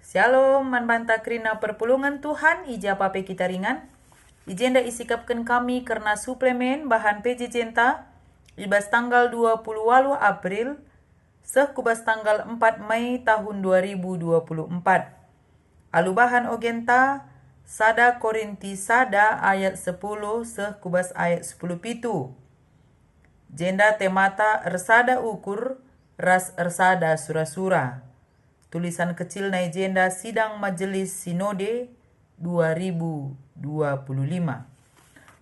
Shalom, manbanta krina perpulungan Tuhan, ija pape kita ringan. Ijenda isikapkan kami karena suplemen bahan PJ Jenta, ibas tanggal 28 April, kubas tanggal 4 Mei tahun 2024. Alu bahan ogenta, sada Korinti sada ayat 10, kubas ayat 10 pitu. Jenda temata ersada ukur, ras ersada sura-sura. Tulisan kecil na agenda Sidang Majelis Sinode 2025.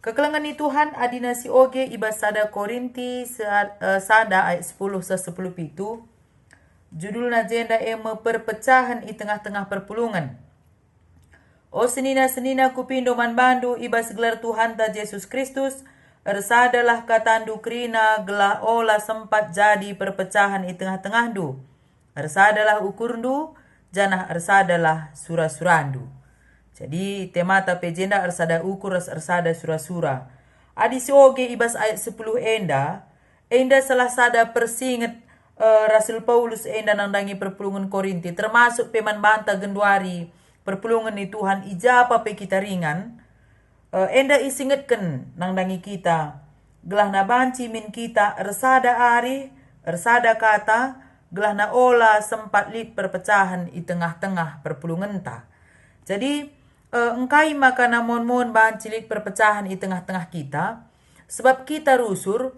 Kekelangan Tuhan adina si oge ibas sada Korinti sada ayat 10 10 pitu. Judul na agenda perpecahan i tengah-tengah perpulungan. O senina-senina kupindo man bandu ibas gelar Tuhan ta Yesus Kristus, ersadalah katandu krina gelah ola sempat jadi perpecahan i tengah-tengah du. Ersadalah ukurndu, janah ersadalah sura-surandu. Jadi temata pejenda ersada ukur ersada sura-sura. Adi si oge ibas ayat 10 enda salah sada persinget Rasul Paulus enda nandangi perpulungan Korinti, termasuk peman banta genduari perpulungan ni Tuhan ijapa pe kita ringan. Enda isingetken nandangi kita, gelah na banci min kita ersada ari, ersada kata, gelah na ola sempat lit perpecahan i tengah-tengah perpulungan ta. Jadi engkai maka namon-mon bahan cilik perpecahan i tengah-tengah kita. Sebab kita rusur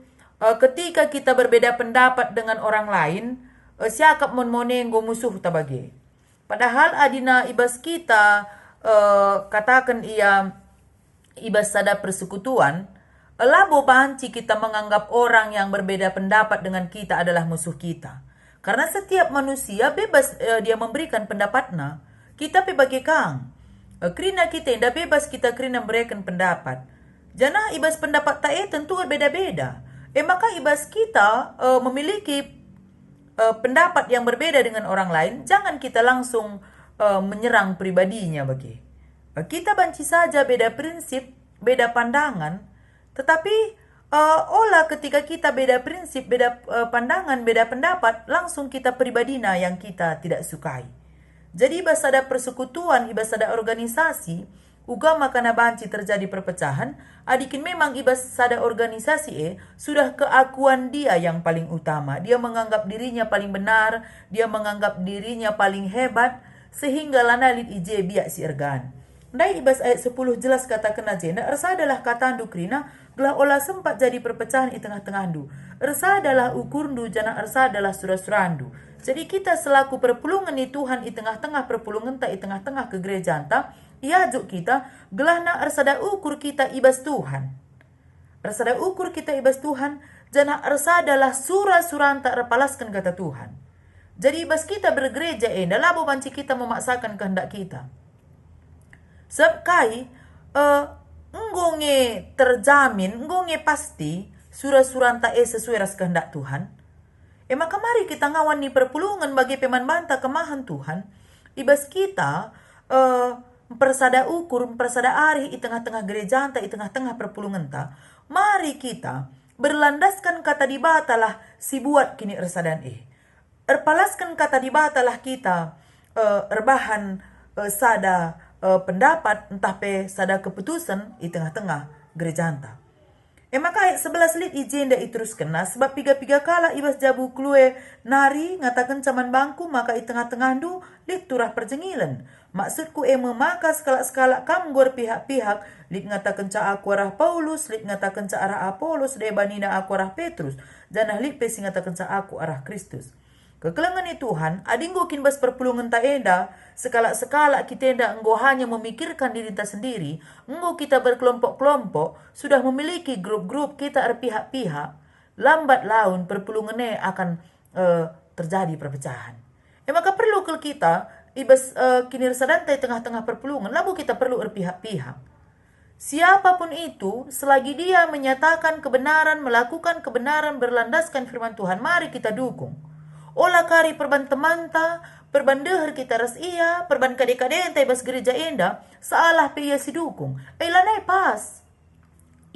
ketika kita berbeda pendapat dengan orang lain, siakap mon-monenggo musuh tabage. Padahal adina ibas kita katakan ia ibas sada persekutuan, labo banci kita menganggap orang yang berbeda pendapat dengan kita adalah musuh kita. Karena setiap manusia bebas dia memberikan pendapatnya. Kita bagi kang. Krina kita indah bebas kita krina memberikan pendapat. Jana ibas pendapat tae tentu berbeda-beda. Maka ibas kita memiliki pendapat yang berbeda dengan orang lain, jangan kita langsung menyerang pribadinya bagi. Kita banci saja beda prinsip, beda pandangan, tetapi olah ketika kita beda prinsip, beda pandangan, beda pendapat, langsung kita pribadina yang kita tidak sukai. Jadi ibas ada persekutuan, ibas ada organisasi, ugama kana banci terjadi perpecahan, adikin memang ibas ada organisasi sudah keakuan dia yang paling utama. Dia menganggap dirinya paling benar, dia menganggap dirinya paling hebat, sehingga lanalit ije biak si ergan. Ndai ibas ayat 10 jelas katakan agenda, ersa adalah kata dukrina, gelah olah sempat jadi perpecahan di tengah-tengah du. Ersa adalah ukurndu, jana ersa adalah sura-surandu. Jadi kita selaku perpulungan di Tuhan di tengah-tengah perpulungan ta, di tengah-tengah kegerejaan ta, iajuk kita, gelah na ersada ukur kita ibas Tuhan. Ersada ukur kita ibas Tuhan, jana ersa adalah sura-suran tak repalaskan kata Tuhan. Jadi ibas kita bergereja labo banci kita memaksakan kehendak kita. Sebab kai ngonge terjamin, ngonge pasti sura-suranta sesuai ras kehendak Tuhan. Maka mari kita ngawan ni perpulungan bagi peman banta kemahan Tuhan. Ibas kita persada ukur, persada ari di tengah-tengah gereja ta, di tengah-tengah perpulungan ta. Mari kita berlandaskan kata dibatalah si buat kini ersadan erpalaskan kata dibatalah kita erbahan sada pendapat entah pe sada keputusan di tengah-tengah gereja anta. Maka ayat 11 lit ijenda iteruskan nah, sebab piga-piga kala ibas jabu klue nari ngatakan caman bangku maka di tengah-tengah du lit turah perjengilan. Maksudku maka skala-skala kam gor pihak-pihak lit ngatakan ca aku arah Paulus, lit ngatakan ca arah Apolos, debanina aku arah Petrus, dan lit pe sing ngatakan ca aku arah Kristus. Kekelangan ni Tuhan, adinggo kinbas perpulungan ta enda, sekala-sekala kita enda enggo hanya memikirkan diri ta sendiri, enggo kita berkelompok-kelompok, sudah memiliki grup-grup kita pihak-pihak, lambat laun perpulungannya akan terjadi perpecahan. Maka perlu ke kita, ibas kinir sadantai tengah-tengah perpulungan, lalu kita perlu berpihak-pihak. Siapapun itu, selagi dia menyatakan kebenaran, melakukan kebenaran, berlandaskan firman Tuhan, mari kita dukung. Olah kari perban temanta, perban dehar kita ras iya, perban kadek-kadek entai bas gereja enda, salah pe ia si dukung. Lanai pas.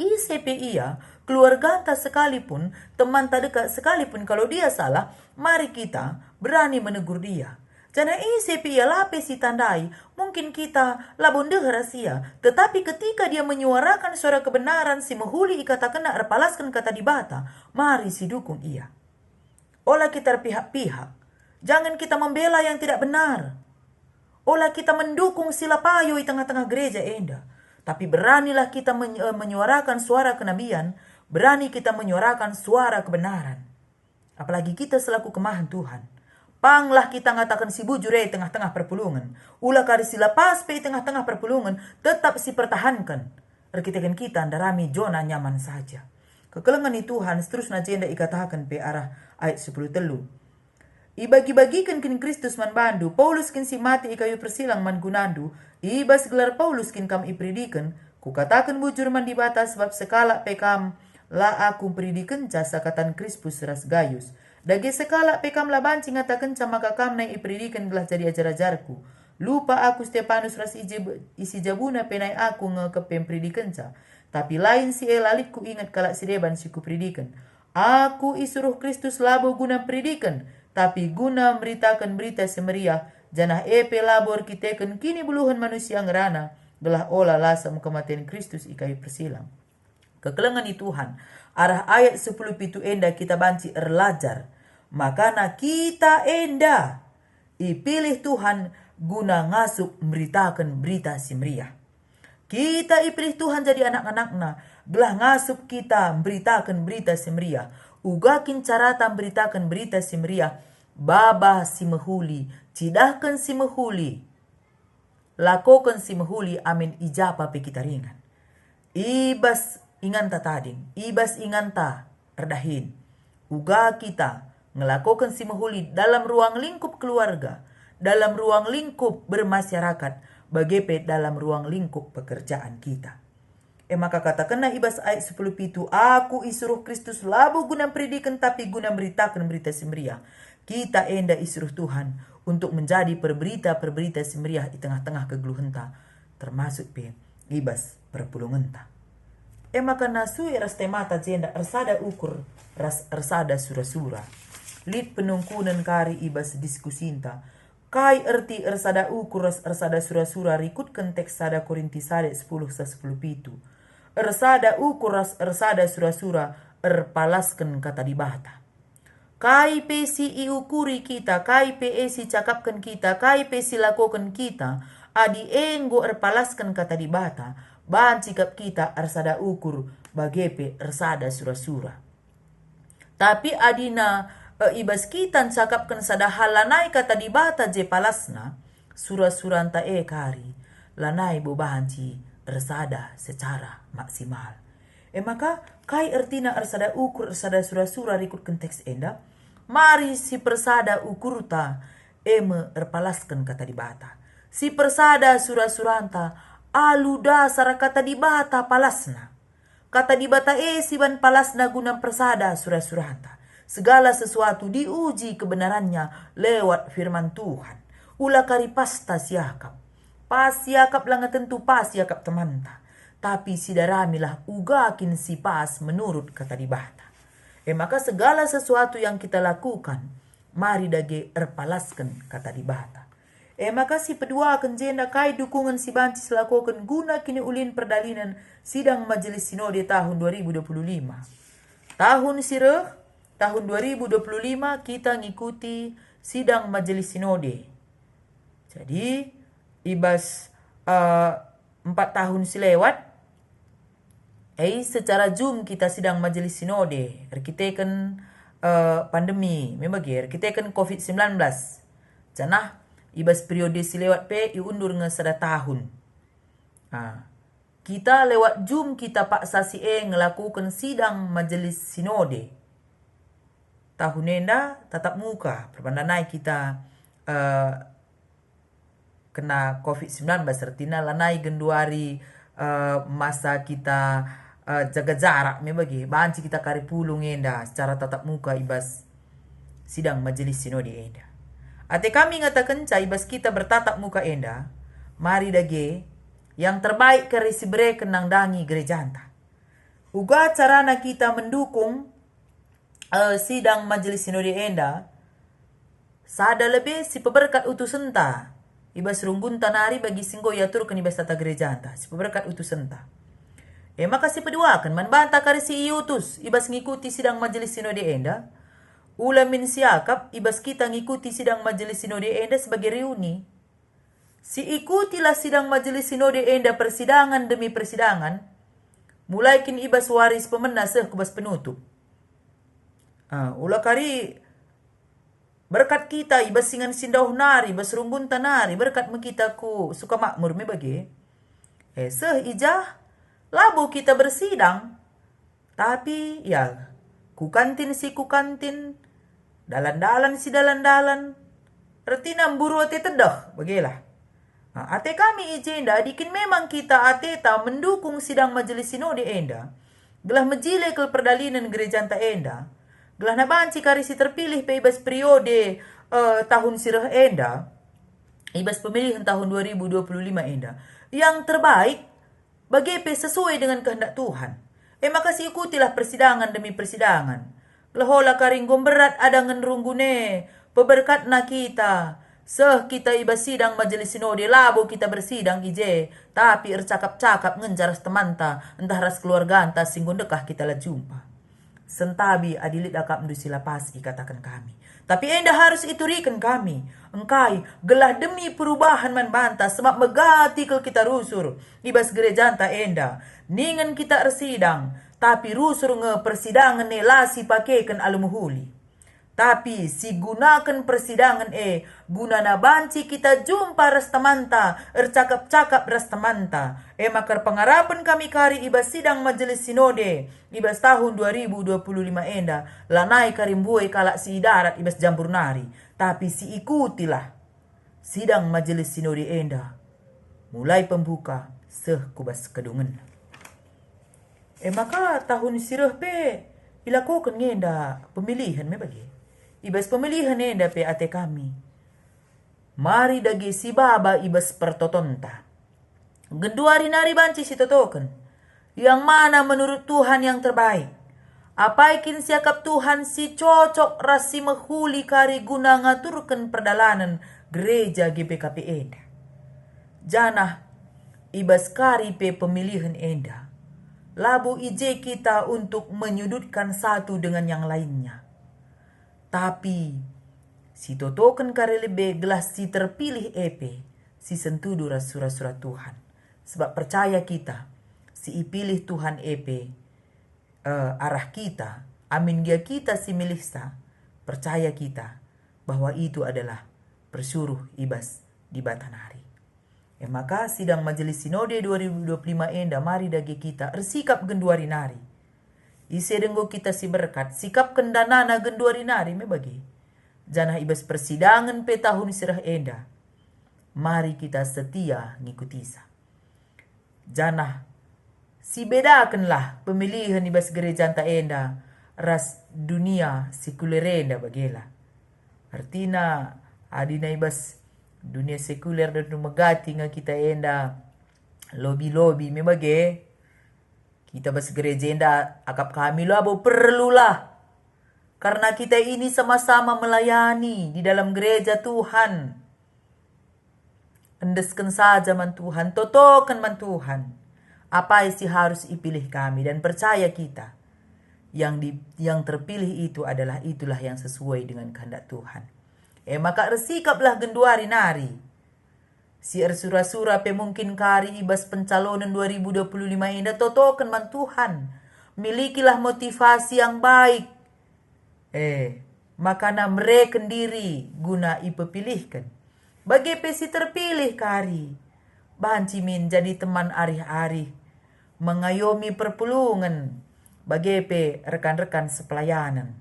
ICP ia, keluarga anta sekalipun, teman tak dekat sekalipun kalau dia salah, mari kita berani menegur dia. Jana sepi ia lapis si tandai, mungkin kita labon rahasia. Tetapi ketika dia menyuarakan suara kebenaran, si menghuli ikata kena erpalaskan kata di bata, mari si dukung ia. Olah kita pihak-pihak, jangan kita membela yang tidak benar. Olah kita mendukung sila payo di tengah-tengah gereja enda. Tapi beranilah kita menyuarakan suara kenabian, berani kita menyuarakan suara kebenaran. Apalagi kita selaku kemahan Tuhan. Panglah kita ngatakan si bujure tengah-tengah perpulungan. Ulah kari sila pas pe tengah-tengah perpulungan, tetap si pertahankan. Erkitekan kita andarami zona nyaman saja. Kekelengan ni Tuhan seterusnya jenda ikatakan pe arah ayat 10 telu. Ibagi-bagikan kin Kristus man bandu, Paulus kin si mati ikayu persilang man gunandu, ibas gelar Paulus kin kam ipridikan, kukatakan bujur man di batas sebab sekala pekam la aku pridikan jasa katan Crispus ras Gaius. Dagi sekala pekam la banci ngatakan maka kam na ipridikan gelah jadi ajar-ajarku. Lupa aku Stefanus ras isi jabuna penai aku ngekepem pridikan ca. Tapi lain si elalitku ingat kalak si deban si kupridikan. Aku isuruh Kristus labo guna pridikan, tapi guna memberitakan berita semeriah, janah epe labor kiteken kini buluhan manusia ngerana, gelah olah lasam kematian Kristus ikai persilang. Kekelengan di Tuhan, arah ayat 10 pitu enda kita banci erlajar, makana kita enda ipilih Tuhan guna ngasup memberitakan berita semeriah. Kita ipilih Tuhan jadi anak-anakna, gelah ngasup kita memberitakan berita semeriah. Ugakin carata memberitakan berita semeriah, babah si mehuli, cidahkan si mehuli, lakokan si mehuli, amin ijapa pe kita ringan. Ibas inganta tading, ibas inganta erdahin. Uga kita ngelakokan si mehuli dalam ruang lingkup keluarga, dalam ruang lingkup bermasyarakat, bagepet dalam ruang lingkup pekerjaan kita. Maka katakanlah ibas ayat 10 pitu, aku isuruh Kristus labu guna predikan tapi guna beritakan berita semeriah. Kita enda isuruh Tuhan untuk menjadi perberita-perberita semeriah di tengah-tengah kegeluhenta, termasuk pe ibas perpulungenta. Maka nasu eras temata jenda ersada ukur ras ersada sura-sura. Lid penungkunan kari ibas diskusinta. Kai erti ersada ukur ras ersada sura-sura rikutkan teks sada Korinti sade 10 sa 10 pitu. Ersada ukur ras ersada sura-sura erpalaskan kata di bata. Kai pe si iukuri kita, kai pe si cakapkan kita, kai pe si lakukan kita, adi enggo erpalaskan kata di bata, bahan sikap kita ersada ukur bagepe ersada sura-sura. Tapi adina ibas kita cakapkan sada halanai kata di bata je palasna, sura-suranta kari, lanai bobahan ci ersada secara maksimal. Maka kai ertina ersada ukur ersada sura-sura rikut konteks enda, mari si persada ukurta erpalaskan kata di bata. Si persada sura-suranta aluda sara kata di bata palasna. Kata di bata si ban palasna guna persada sura-suranta. Segala sesuatu diuji kebenarannya lewat firman Tuhan. Ula kari pasta siakap. Pas siakap lang tentu pas siakap temanta. Tapi sidaramilah ugakin si pas menurut kata di bata. Maka segala sesuatu yang kita lakukan, mari dage erpalaskan kata di bata. Maka si pedua akan jenda kai dukungan si banci selakukan guna kini ulin perdalinan sidang majelis sinode tahun 2025. Tahun sireh, tahun 2025 kita ngikuti sidang majelis sinode. Jadi, ibas 4 tahun silewat, secara Zoom kita sidang majelis sinode. Kita kan pandemi, memang kita kan COVID-19. Janah, ibas periode silewat pe iundur ngesada tahun. Kita lewat Zoom kita paksa si ngelakukan sidang majelis sinode. Tahun enda tatap muka, perbandanai kita kena COVID-19 artinya lanai genduari masa kita jaga jarak membagi banci kita kari pulung enda secara tatap muka ibas sidang majelis sinode enda. Ate kami ngatakan ibas kita bertatap muka enda, mari dage yang terbaik kari sibre kenang dangi gereja anta. Uga carana kita mendukung sidang majelis sinode enda sada lebih si peberkat utusenta. Ibas runggun tanari bagi singgo yaturkan ibas tata gereja anta. Si peberkat utusenta. Maka si peduakan man banta kari si iutus. Ibas ngikuti sidang majelis sinode enda. Ulamin siakap ibas kita ngikuti sidang majelis sinode enda sebagai reuni. Si ikutilah sidang majelis sinode enda persidangan demi persidangan. Mulai kin ibas waris pemenang kubas penutup. Ula kari berkat kita ibas singan sindauh nari, ibas rumbun tanari, berkat kita ku suka makmur me bagi. Ijah labu kita bersidang. Tapi ya kukantin si kukantin, dalan-dalan si dalan-dalan. Retina buru ate tedah, bagilah. Ate kami ijenda dikin memang kita ateta mendukung sidang majelis sinode enda. Gelah mejile ke perdalinan gereja anta enda. Gelah nabanci karisi terpilih pe ibas periode tahun sirah enda. Ibas pemilihan tahun 2025 enda. Yang terbaik bagi pe sesuai dengan kehendak Tuhan. Maka si ikutilah persidangan demi persidangan. Gelah hola karing gomberat ada ngenrunggune. Peberkat na kita. Kita ibas sidang majelis sinode labo kita bersidang ije. Tapi ercakap-cakap ngenjaras temanta. Entah ras keluarga anta singgung dekah kita lah jumpa. Sentabi adilit akap mendusi lapas ikatakan kami. Tapi enda harus iturikan kami. Engkai gelah demi perubahan man banta. Sebab megati ke kita rusur. Ibas gereja anta enda. Ningen kita ersidang. Tapi rusur nge persidangan ne lasi pakaikan alumuhuli. Tapi si gunakan persidangan gunana banci kita jumpa rastamanta, ercakap-cakap rastamanta. Makar pengarapan kami kari ibas sidang majelis sinode, ibas tahun 2025 enda, lanai karimbuai kalak si idarat ibas jambur nari. Tapi si ikutilah sidang majelis sinode enda, mulai pembuka kubas kedungen. Maka tahun sirah pe, ilakukan ngenda pemilihan me bagi. Ibas pemilihan enda pe ate kami. Mari dagi si baba ibas pertotonta. Genduari nari banci si totoken. Yang mana menurut Tuhan yang terbaik. Apaikin siakap Tuhan si cocok rasi menghuli kari guna ngaturkan perdalanan gereja GPKP enda. Janah ibas kari pe pemilihan enda. Labu ije kita untuk menyudutkan satu dengan yang lainnya. Tapi si totokan kare lebe gelas si terpilih si sentudu surat-surat Tuhan. Sebab percaya kita si ipilih Tuhan arah kita. Amin dia kita si milihsa. Percaya kita bahwa itu adalah persuruh ibas di Batanari. Maka sidang majelis sinode 2025 enda mari dagi kita ersikap genduari nari. Isi denggo kita si berkat, sikap kendanana genduari nari me bagi. Janah ibas persidangan pe tahun sirah enda. Mari kita setia ngikutisa. Janah si bedakanlah pemilihan ibas gereja anta enda. Ras dunia sekuler enda bagela. Artina adina ibas dunia sekuler dan megati nga kita enda. Lobby-lobby me bagi. Kita bas gereja enda akap kami labo perlulah. Karena kita ini sama-sama melayani di dalam gereja Tuhan. Endeskan saja man Tuhan, totokan man Tuhan. Apa isi harus ipilih kami dan percaya kita. Yang terpilih itu itulah yang sesuai dengan kehendak Tuhan. Maka ersikaplah genduari nari. Si ersura-sura pe mungkin kari ibas pencalonan 2025 enda totokan man Tuhan. Milikilah motivasi yang baik. Makana mereka diri guna ipepilihkan. Bagi pe si terpilih kari. Banci min jadi teman arih-arih. Mengayomi perpulungan. Bagi pe rekan-rekan sepelayanan.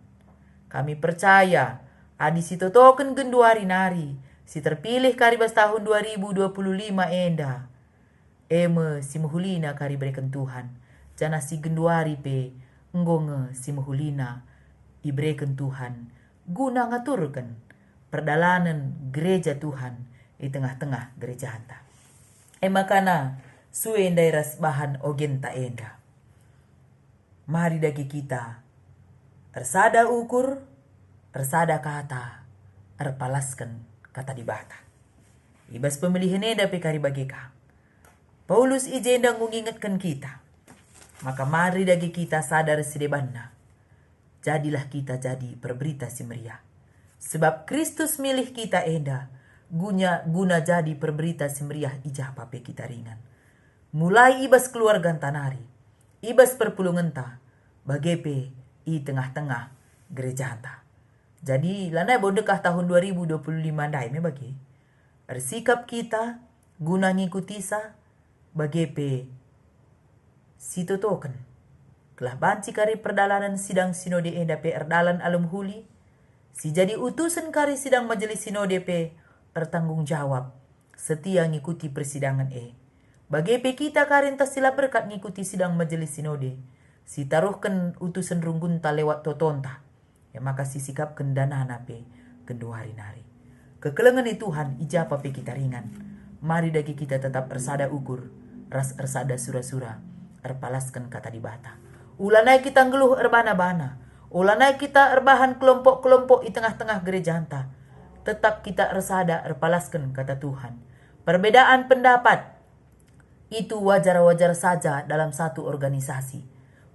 Kami percaya adi si totokan genduari nari. Si terpilih karibas tahun 2025 enda. Si muhulina kari berikan Tuhan. Jana si genduari pe. Ngonge si muhulina. Iberikan Tuhan. Guna ngaturkan. Perdalanan gereja Tuhan. Di tengah-tengah gereja anta. Makana. Sue endai ras bahan ogenta enda. Mari dagi kita. Ersada ukur. Ersada kata. erpalaskan kata dibata. Ibas pemilihan eda pekari bagika. Paulus ijenda mengingatkan kita. Maka mari dagi kita sadar sidebanna. Jadilah kita jadi perberita si meriah. Sebab Kristus milih kita enda. Guna jadi perberita si meriah ijah pape kita ringan. Mulai ibas keluarga tanari. Ibas perpulungan ta. Bagepe i tengah-tengah gereja ta. Jadi lanai bondekah tahun 2025 dai me bagi. Ersikap kita guna ngikuti sa bagepe sito token. Kelah banci kari perdalanan sidang sinode enda pe erdalan alum huli. Si jadi utusan kari sidang majelis sinode pe bertanggung jawab setia ngikuti persidangan bagepe kita karinta sila berkat ngikuti sidang majelis sinode. Si taruhkan utusan runggunta lewat totonta. Ya maka si sikap kendana nape kedua hari nari. Kekelengan Tuhan ijapa pe kita ringan. Mari dagi kita tetap ersada ukur. Ras ersada sura-sura. Erpalaskan kata dibata. Ulanai kita ngeluh erbana-bana. Ulanai kita erbahan kelompok-kelompok di tengah-tengah gereja anta. Tetap kita ersada erpalaskan kata Tuhan. Perbedaan pendapat itu wajar-wajar saja dalam satu organisasi.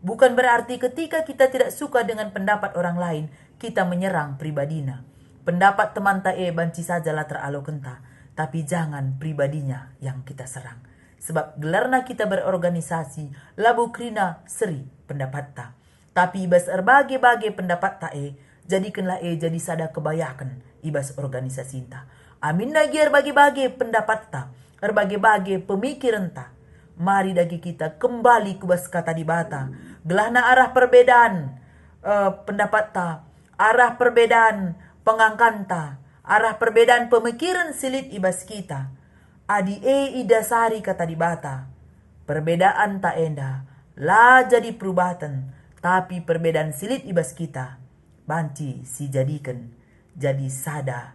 Bukan berarti ketika kita tidak suka dengan pendapat orang lain, kita menyerang pribadinya. Pendapat teman tae banci sajalah teralo kenta, tapi jangan pribadinya yang kita serang. Sebab gelarna kita berorganisasi, labu krina seri pendapat ta. Tapi ibas erbage-bage pendapat tae, jadikanlah jadi sada kebayakan ibas organisasi ta. Amin lagi erbage-bage pendapat ta, erbage-bage pemikiran ta. Mari dagi kita kembali kubas kata dibata. Gelahna arah perbedaan pendapat ta, arah perbedaan pengangkanta, arah perbedaan pemikiran silit ibas kita. Adi idasari kata dibata. Perbedaan tak enda, lah jadi perubatan, tapi perbedaan silit ibas kita. Banci si jadikan, jadi sada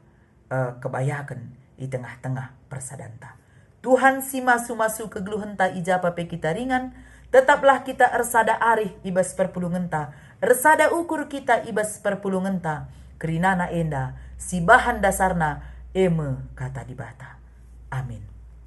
kebayakan di tengah-tengah persadanta. Tuhan si masu-masu kegeluhan ta ijapa pe kita ringan. Tetaplah kita ersada arih ibas perpulungan ta. Ersada ukur kita ibas perpulungan ta. Kerinana enda si bahan dasarna eme kata dibata. Amin.